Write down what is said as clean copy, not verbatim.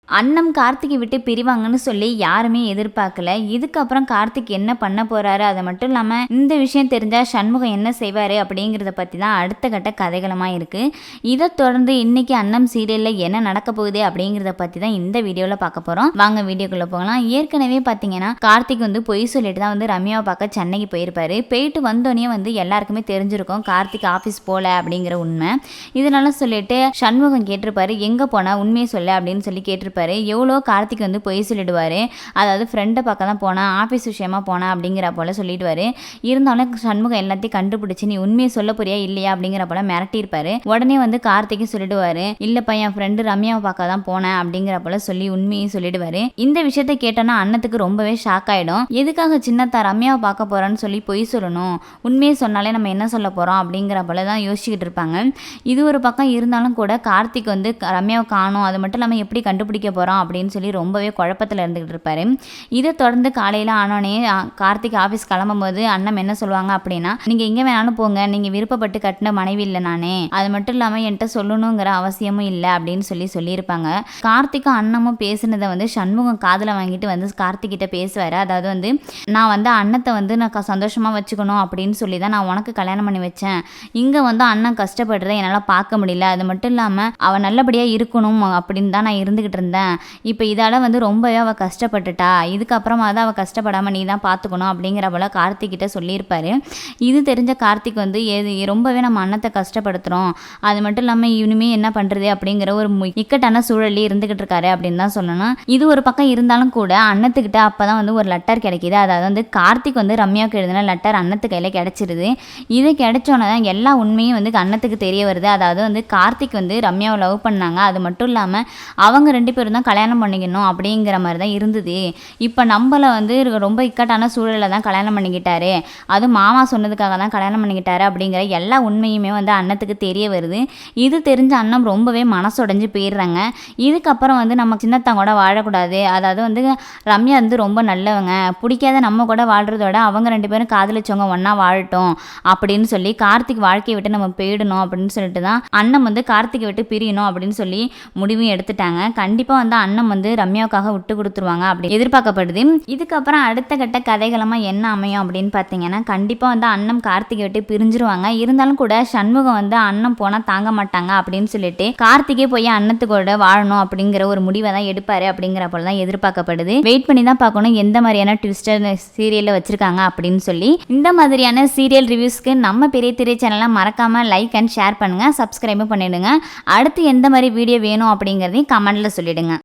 அண்ணன் கார்த்திகை விட்டு பிரிவாங்கன்னு சொல்லி யாருமே எதிர்பார்க்கல. இதுக்கப்புறம் கார்த்திக் என்ன பண்ண போறாரு, அது மட்டும் இல்லாம இந்த விஷயம் தெரிஞ்சா சண்முகம் என்ன செய்வாரு அப்படிங்கிறத பத்தி தான் அடுத்த கட்ட கதைகளமா இருக்கு. இதை தொடர்ந்து இன்னைக்கு அண்ணன் சீரியல்ல என்ன நடக்க போகுது அப்படிங்கிறத பத்தி தான் இந்த வீடியோல பார்க்க போறோம். வாங்க வீடியோக்குள்ள போகலாம். ஏற்கனவே பாத்தீங்கன்னா கார்த்திக் பொய் சொல்லிட்டு தான் ரம்யாவை பார்க்க சென்னைக்கு போயிருப்பாரு. போயிட்டு வந்தோடனே எல்லாருக்குமே தெரிஞ்சிருக்கும் கார்த்திக் ஆஃபீஸ் போல அப்படிங்கிற உண்மை. இதனால சொல்லிட்டு சண்முகம் கேட்டிருப்பாரு, எங்க போனா உண்மையை சொல்ல அப்படின்னு சொல்லி கேட்டிருப்பாரு. எவ்வளோ கார்த்திக் பொய் சொல்லிடுவார், அதாவது ஃப்ரெண்டை பார்க்க தான் போனேன், ஆஃபீஸ் விஷயமா போனேன் அப்படிங்கிற போல சொல்லிடுவார். இருந்தாலும் சண்முகம் எல்லாத்தையும் கண்டுபிடிச்சி நீ உண்மையை சொல்ல போறியா இல்லையா அப்படிங்கிற போல மிரட்டியிருப்பாரு. உடனே கார்த்திக்கு சொல்லிடுவார், இல்லைப்பா என் ஃப்ரெண்டு ரம்யாவை பார்க்க தான் போனேன் அப்படிங்கிற போல சொல்லி உண்மையை சொல்லிடுவார். இந்த விஷயத்த கேட்டோன்னா அண்ணத்துக்கு ரொம்பவே ஷாக் ஆகிடும். எதுக்காக சின்னத்தா ரம்யாவை பார்க்க போறான்னு சொல்லி பொய் சொல்லணும், உண்மையை சொன்னாலே நம்ம என்ன சொல்ல போகிறோம் அப்படிங்கிற போல தான் யோசிச்சுக்கிட்டு இருப்பாங்க. இது ஒரு பக்கம் இருந்தாலும் கூட கார்த்திக் ரம்யாவை காணும், அது மட்டும் இல்லாமல் எப்படி கண்டுபிடிக்க போகிறோம் அப்படின்னு சொல்லி ரொம்பவே குழப்பத்தில் இருந்துகிட்டு இருப்பாரு. இதை தொடர்ந்து காலையில் ஆனோடனே கார்த்திக் ஆஃபீஸ் கிளம்பும்போது அண்ணன் என்ன சொல்லுவாங்க அப்படின்னா, நீங்கள் எங்கே வேணாலும் போங்க, நீங்கள் விருப்பப்பட்டு கட்டின மனைவி இல்லை நானே, அது மட்டும் இல்லாமல் என்கிட்ட சொல்லணுங்கிற அவசியமும் இல்லை அப்படின்னு சொல்லியிருப்பாங்க. கார்த்திக்கும் அண்ணமும் பேசுனதை சண்முகம் காதில் வாங்கிட்டு கார்த்திக்கிட்ட பேசுவார். அதாவது நான் அண்ணத்தை நான் சந்தோஷமாக வச்சுக்கணும் அப்படின்னு சொல்லி தான் நான் உனக்கு கல்யாணம் பண்ணி வச்சேன். இங்கே அண்ணன் கஷ்டப்படுறதை என்னால் பார்க்க முடியல, அது மட்டும் இல்லாமல் அவன் நல்லபடியாக இருக்கணும் அப்படின்னு தான் நான் இருந்துக்கிட்டு இருந்தேன். இப்போ இதால் ரொம்பவே அவள் கஷ்டப்பட்டுட்டா, இதுக்கப்புறமா தான் அவள் கஷ்டப்படாமல் நீ தான் பார்த்துக்கணும் அப்படிங்கிற போல கார்த்திக்கிட்ட சொல்லியிருப்பாரு. இது தெரிஞ்ச கார்த்திக் ரொம்பவே நம்ம அண்ணத்தை கஷ்டப்படுத்துகிறோம், அது மட்டும் இல்லாமல் இனிமே என்ன பண்ணுறது அப்படிங்கிற ஒரு இக்கட்டான சூழலே இருந்துகிட்டு இருக்காரு அப்படின்னு தான் சொல்லணும். இது ஒரு பக்கம் இருந்தாலும் கூட அண்ணத்துக்கிட்ட அப்போ தான் ஒரு லெட்டர் கிடைக்கிது. அதாவது கார்த்திக் ரம்யாவுக்கு எழுதின லெட்டர் அண்ணத்து கையில் கிடச்சிருது. இது கிடைச்சோன்னே தான் எல்லா உண்மையும் அண்ணத்துக்கு தெரிய வருது. அதாவது கார்த்திக் ரம்யாவை லவ் பண்ணாங்க, அது மட்டும் இல்லாமல் அவங்க ரெண்டு பேரும் தான் கல்யாணம் பண்ணிக்கணும் அப்படிங்கிற மாதிரி தான் இருந்தது. இப்போ நம்மளை ரொம்ப இக்கட்டான சூழலில் தான் கல்யாணம் பண்ணிக்கிட்டாரு, அதுவும் மாமா சொன்னதுக்காக தான் கல்யாணம் பண்ணிக்கிட்டாரு அப்படிங்கிற எல்லா உண்மையுமே அண்ணத்துக்கு தெரிய வருது. இது தெரிஞ்ச அண்ணன் ரொம்பவே மனசுடைஞ்சு போயிடுறாங்க. இதுக்கப்புறம் நம்ம சின்னத்தங்க கூட வாழக்கூடாது, அதாவது ரம்யா ரொம்ப நல்லவங்க, பிடிக்காத நம்ம கூட வாழ்கிறதோட அவங்க ரெண்டு பேரும் காதலிச்சவங்க ஒன்றா வாழட்டும் அப்படின்னு சொல்லி கார்த்திக் வாழ்க்கையை விட்டு நம்ம போயிடணும் அப்படின்னு சொல்லிட்டு தான் அண்ணன் கார்த்திகை விட்டு பிரியணும் அப்படின்னு சொல்லி முடிவும் எடுத்துட்டாங்க. கண்டிப்பாக அண்ணன் ரம்யாவுக்காக விட்டு கொடுத்துருவாங்க அப்படி எதிர்பார்க்கப்படுது. இதுக்கப்புறம் அடுத்த கட்ட கதைகளமா என்ன அமையும் அப்படின்னு பார்த்தீங்கன்னா, கண்டிப்பாக அண்ணன் கார்த்திகை விட்டு பிரிஞ்சிருவாங்க. இருந்தாலும் கூட சண்முகம் அண்ணன் போனால் தாங்க மாட்டாங்க அப்படின்னு சொல்லிட்டு கார்த்திகே போய் அண்ணத்துக்கூட வாழணும் அப்படிங்கிற ஒரு முடிவை தான் எடுப்பாரு அப்படிங்கிற போல தான் எதிர்பார்க்கப்படுது. வெயிட் பண்ணி தான் பார்க்கணும் எந்த மாதிரியான ட்விஸ்டர் சீரியலில் வச்சிருக்காங்க அப்படின்னு சொல்லி. இந்த மாதிரியான சீரியல் ரிவ்யூஸ்க்கு நம்ம பெரிய திரை சேனலை மறக்காம லைக் அண்ட் ஷேர் பண்ணுங்க, சப்ஸ்கிரைபும் பண்ணிடுங்க. அடுத்து எந்த மாதிரி வீடியோ வேணும் அப்படிங்கிறதையும் கமெண்ட்ல சொல்லிடுங்க.